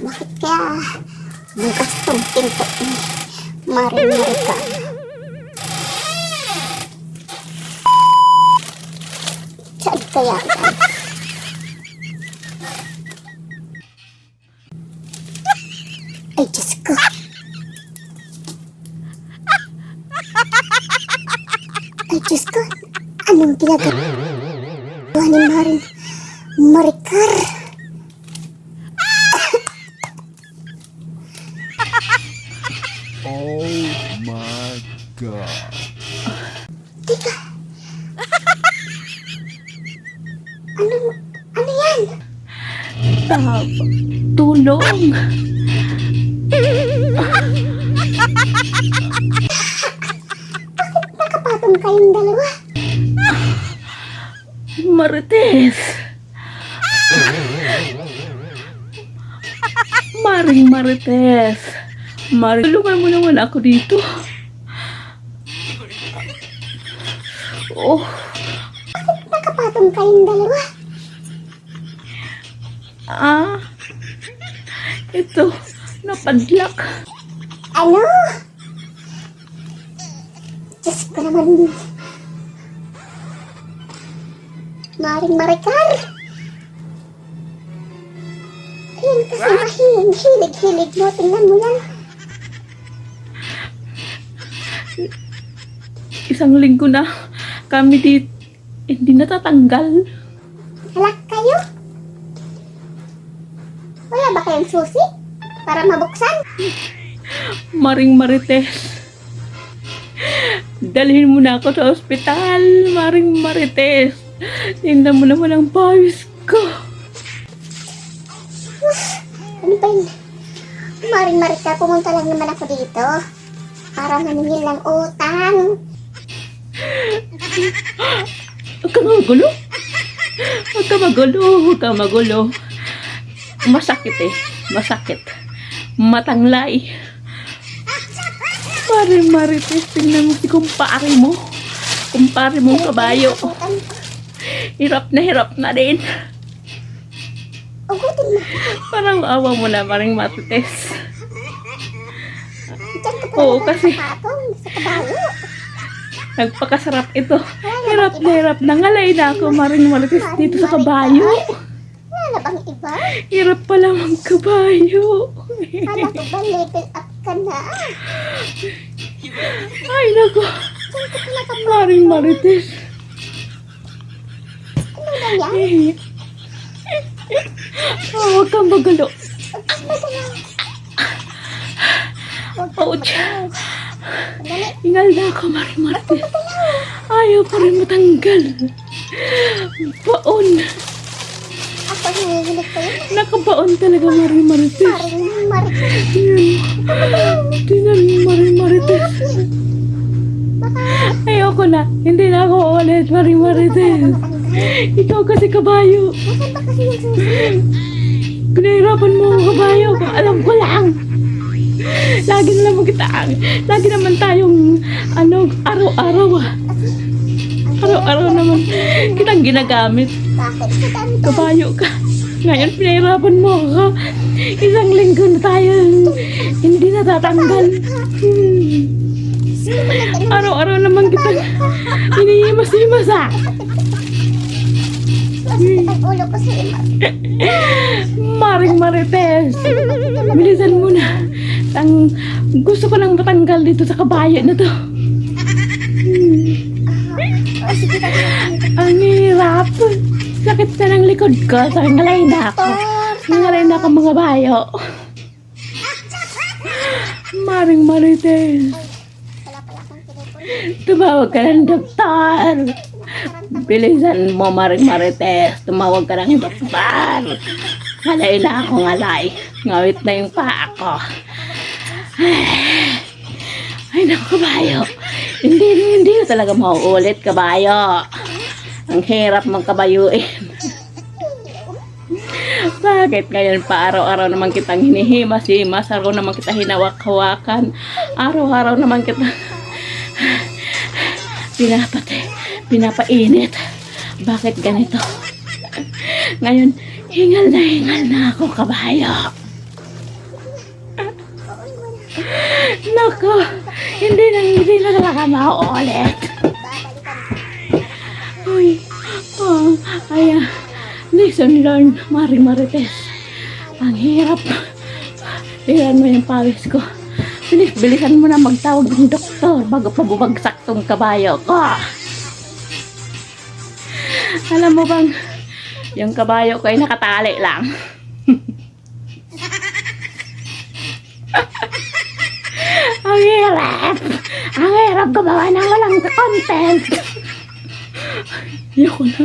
Bakit kaya bukas tong pinto ni Marika? Saan kaya yan? Ay, Diyos ko. Ay, Diyos ko. Anong ginagawa ni Maricar? Oh my God. Teka. Ano yan? Tulong. Nakapatong kayong dalawa. Marites. Maring Marites. Tulungan mo naman ako dito. Oh, Nakapatong kayong dalawa. ito. Napadlak. Ano? Diyos ko naman. Maring Maricar. Ayan kasi hilig-hilig mo. Tingnan mo yan. Isang linggo na kami dito. Hindi natatanggal. Halak kayo? Wala ba kayong susi? Para mabuksan? Maring Marites. Dalhin mo na ako sa ospital. Maring Marites. Tingnan mo naman ang pawis ko. Ano ba yun? Maring Maricar, pumunta lang naman ako dito. Para maningil ng utang. Huwag ka magulo. Huwag ka magulo. Huwag ka magulo. Masakit eh. Masakit. Matanglay. Maring Marites, tingnan mo si kumpare mo. Kumpare mong kabayo. Utang. Hirap na din. Ugutin mo. Parang awa mo na, Maring Marites. Diyan ka Oo, talaga kasi nakapatong sa kabayo. nagpakasarap ito. Hirap na ngalay na ako, Maring Marites, dito sa kabayo. Wala na bang iba? Hirap pala magkabayo. Kala ko ba level up ka na? Ay, naku. Diyan ka talaga Maring Marites. ano na yan? Oh, huwag kang magulo. Huwag ka Ouch. Dali. Ingal na ako, Maring Marites. Ayaw pa rin matanggal. Baon. Ako nangihilig ko yun. Nakabaon talaga, Maring Marites. Maring Maricar. Tingnan mo, Maring Marites. Baka Ayoko na. Hindi na ako ulit, Maring Marites. matanggal. Ikaw kasi kabayo. Nasaan ba kasi yung susi? Pinahirapan mo ang kabayo. Kung alam ko lang. Lagi na naman lagi naman tayong, araw-araw Araw-araw naman kitang ginagamit. Bakit? Sa dami tayo. Kabayo ka. Ngayon, pinahirapan mo ako. Isang linggo na tayo. Hindi natatanggal. Araw-araw naman kitang hinihimas-himas Ang ulo ko sa ima. Maring Marites. Bilisan mo na. Gusto ko nang matanggal dito sa kabayo na to. O sige tayo. Ang hirap. Sakit na ng likod ko. So, ngalay na ako. Ngalay na ako mga bayo. Maring Marites. Wala pala akong telepono. Tumawag ka ng doktor. Bilisan mo, Maring Marites. Tumawag ka ng doktor. Ngalay na ako, ngalay. Ngawit na yung paa ko. Ay, naku, kabayo. Hindi ko talaga mauulit, kabayo. Ang hirap magkabayuin. Bakit ngayon pa araw-araw naman kitang hinihimas-himas, araw naman kita hinawak-hawakan, araw-araw naman kita pinapainit. Bakit ganito? Ngayon, hingal na ako, kabayo. Nako, hindi na talaga mauulit. Uy, ayan. Lesson learned, Maring Marites. Ang hirap. Tingnan mo yung pawis ko. Bilisan mo na magtawag ng doktor bago pa bumagsak tong kabayo ko. Alam mo bang, yung kabayo ko ay nakatali lang. Ang hirap. Ang hirap gumawa ng walang content. Ayoko na.